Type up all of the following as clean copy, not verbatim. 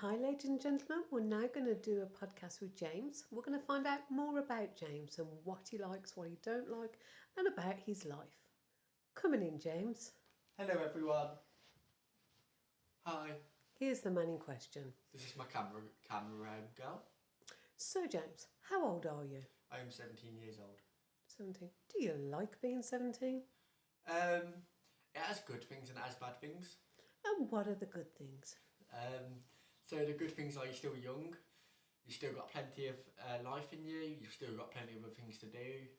Hi, ladies and gentlemen. We're now going to do a podcast with James. We're going to find out more about James and what he likes, what he don't like, and about his life. Coming in, James. Hello everyone. Hi. Here's the man in question. This is my camera girl. So, James, how old are you? I am 17 years old. 17. Do you like being 17? It has good things and it has bad things. And what are the good things? So the good things are you're still young, you've still got plenty of life in you, you've still got plenty of other things to do.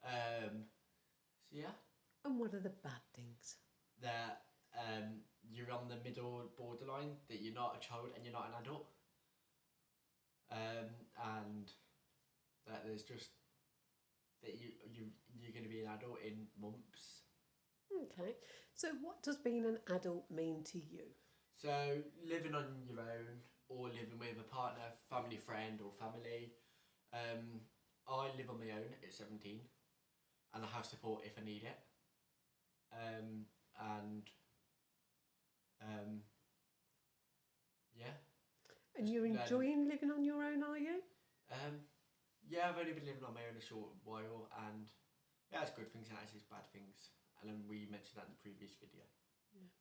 So yeah. And what are the bad things? That you're on the middle borderline, that you're not a child and you're not an adult. And that there's just that you're going to be an adult in months. Okay. So, what does being an adult mean to you? So living on your own or living with a partner, family, friend or family. I live on my own at 17 and I have support if I need it. Yeah. And you're enjoying living on your own, are you? Yeah, I've only been living on my own a short while and yeah, it's good things and it has bad things. And then we mentioned that in the previous video. Yeah.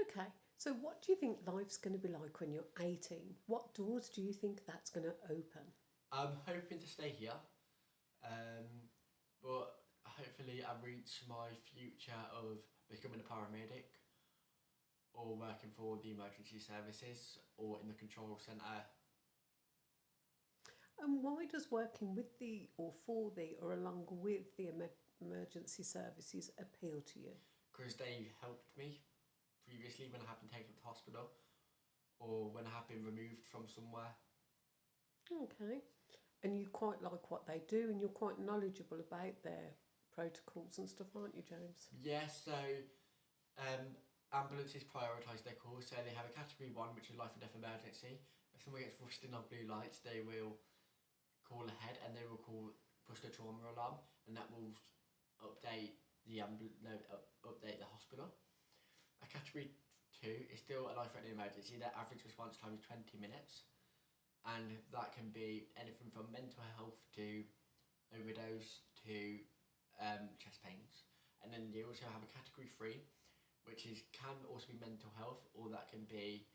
Okay, so what do you think life's going to be like when you're 18? What doors do you think that's going to open? I'm hoping to stay here, but hopefully I reach my future of becoming a paramedic or working for the emergency services or in the control centre. And why does working with the or for the or along with the emergency services appeal to you? Because they helped me previously when I have been taken to hospital or when I have been removed from somewhere. Okay. And you quite like what they do and you're quite knowledgeable about their protocols and stuff, aren't you, James? Yes, so ambulances prioritise their calls, so they have a category 1, which is life and death emergency. If someone gets rushed in on blue lights, they will call ahead and they will push the trauma alarm, and that will update update the hospital. A category 2 is still a life-threatening emergency. Their average response time is 20 minutes, and that can be anything from mental health to overdose to chest pains. And then you also have a category 3, which can also be mental health, or that can be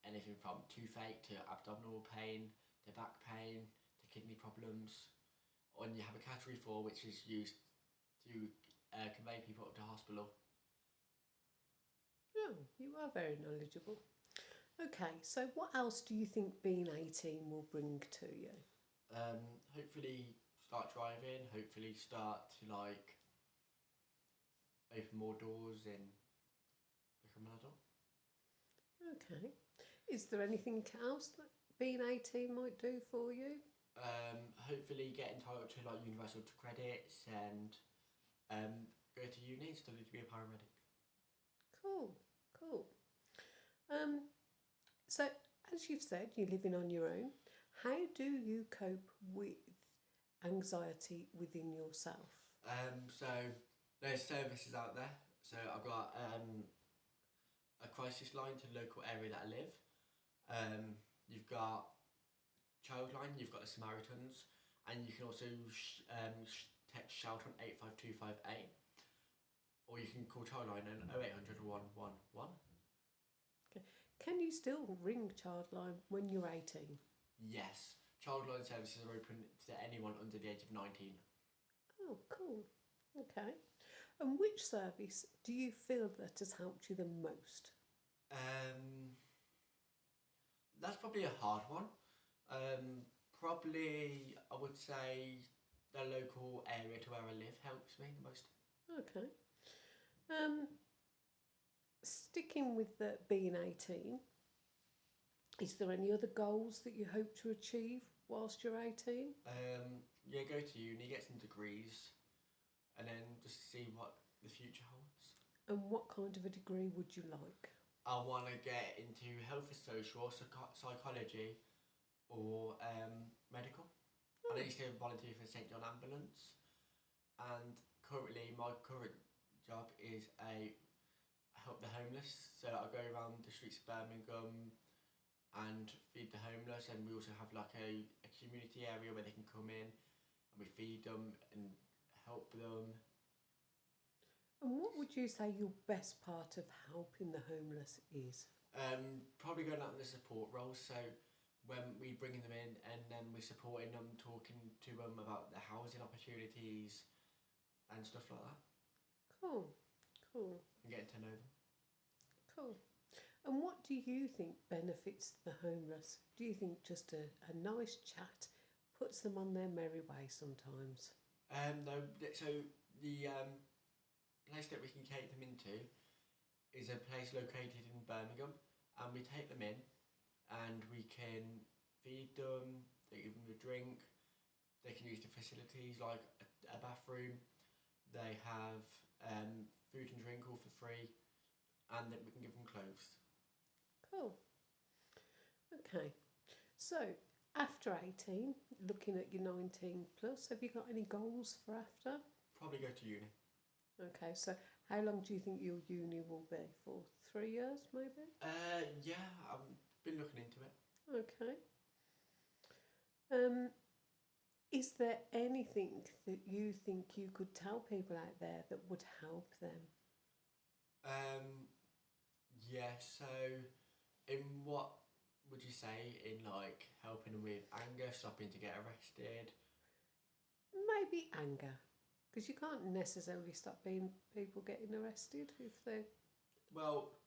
anything from toothache to abdominal pain to back pain to kidney problems. And you have a category 4, which is used to convey people up to hospital. Oh, you are very knowledgeable. Okay, so what else do you think being 18 will bring to you? Hopefully start driving, hopefully start to open more doors and become an adult. Okay. Is there anything else that being 18 might do for you? Hopefully get entitled to universal credits and go to uni and study to be a paramedic. Cool. So, as you've said, you're living on your own. How do you cope with anxiety within yourself? So there's services out there. So I've got a crisis line to the local area that I live. You've got Childline, you've got the Samaritans, and you can also text shout on 85258, or you can call Childline on 0800 111. Okay. Can you still ring Childline when you're 18? Yes, Childline services are open to anyone under the age of 19. Oh, cool. Okay. And which service do you feel that has helped you the most? That's probably a hard one. Probably I would say the local area to where I live helps me the most. Okay. Sticking with the being 18, is there any other goals that you hope to achieve whilst you're 18? Yeah, go to uni, get some degrees, and then just see what the future holds. And what kind of a degree would you like? I want to get into health and social, psychology, or medical. I used to volunteer for St John Ambulance, and currently my current job is a help the homeless. So I go around the streets of Birmingham and feed the homeless, and we also have like a community area where they can come in and we feed them and help them. And what would you say your best part of helping the homeless is? Probably going out in the support role. So when we bring them in and then we're supporting them, talking to them about the housing opportunities and stuff like that, Cool, cool, and getting to know them. cool. And what do you think benefits the homeless? Do you think just a nice chat puts them on their merry way sometimes? No, so the place that we can take them into is a place located in Birmingham, and we take them in and we can feed them, they give them a drink, they can use the facilities like a bathroom, they have food and drink all for free, and then we can give them clothes. Cool. Okay. So, after 18, looking at your 19 plus, have you got any goals for after? Probably go to uni. Okay, so how long do you think your uni will be for? 3 years, maybe? Yeah, I've been looking into it. Okay. Is there anything that you think you could tell people out there that would help them? Yeah, so in what would you say in like helping them with anger, stopping to get arrested? Maybe anger, because you can't necessarily stop people getting arrested if they. Well,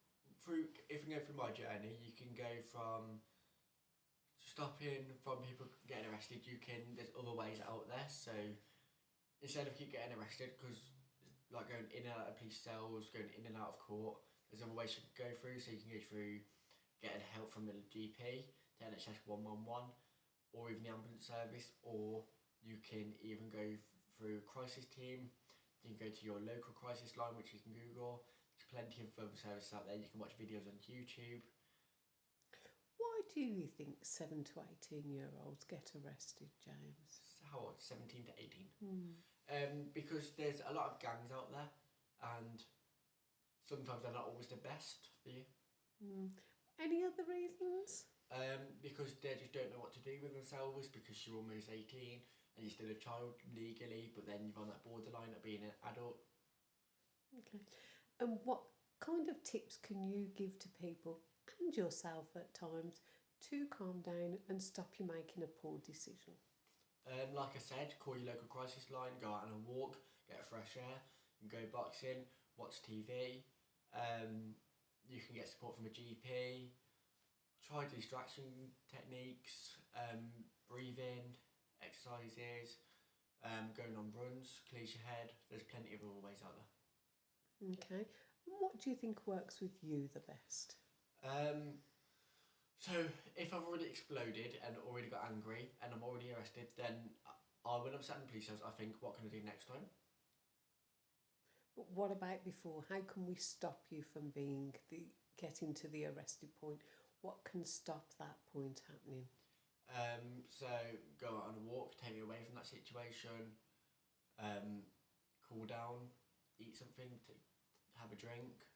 if we go through my journey, you can go from stopping from people getting arrested. There's other ways out there. So instead of keep getting arrested, because like going in and out of police cells, going in and out of court, there's other ways you can go through. So you can go through getting help from the GP, to NHS 111, or even the ambulance service, or you can even go through crisis team. You can go to your local crisis line, which you can Google. There's plenty of other services out there. You can watch videos on YouTube. Why do you think 7 to 18-year-olds get arrested, James? How old? 17 to 18. Hmm. Because there's a lot of gangs out there, and sometimes they're not always the best for you. Any other reasons? Because they just don't know what to do with themselves, because you're almost 18 and you're still a child legally, but then you're on that borderline of being an adult. Okay. And what kind of tips can you give to people and yourself at times to calm down and stop you making a poor decision? Like I said, call your local crisis line, go out on a walk, get fresh air, and go boxing, watch TV. You can get support from a GP. Try distraction techniques, breathing, exercises, going on runs, clears your head. There's plenty of other ways out there. Okay. And what do you think works with you the best? So if I've already exploded and already got angry and I'm already arrested, then when I'm sat in the police house, I think, what can I do next time? But what about before? How can we stop you from getting to the arrested point? What can stop that point happening? So go out on a walk, take me away from that situation, cool down, eat something, have a drink,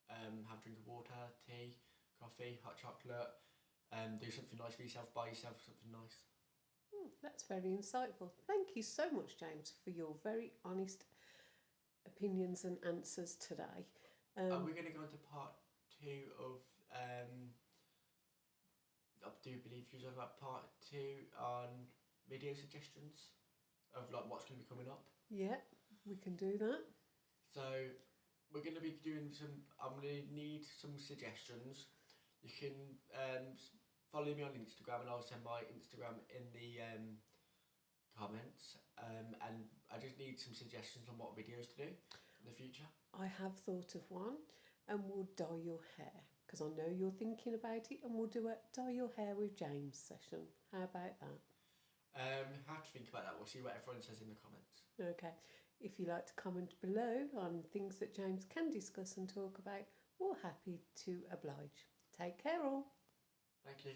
have a drink of water, tea, coffee, hot chocolate, do something nice for yourself, buy yourself something nice. That's very insightful. Thank you so much, James, for your very honest opinions and answers today. Are we going to go into part 2 of... I do believe you was on about part 2 on video suggestions of like what's going to be coming up. Yeah, we can do that. So we're going to be doing I'm going to need some suggestions. You can follow me on Instagram, and I'll send my Instagram in the comments. And I just need some suggestions on what videos to do in the future. I have thought of one, and we'll dye your hair, because I know you're thinking about it, and we'll do a dye your hair with James session. How about that? Have to think about that. We'll see what everyone says in the comments. Okay. If you like to comment below on things that James can discuss and talk about, we're happy to oblige. Take care all. Thank you.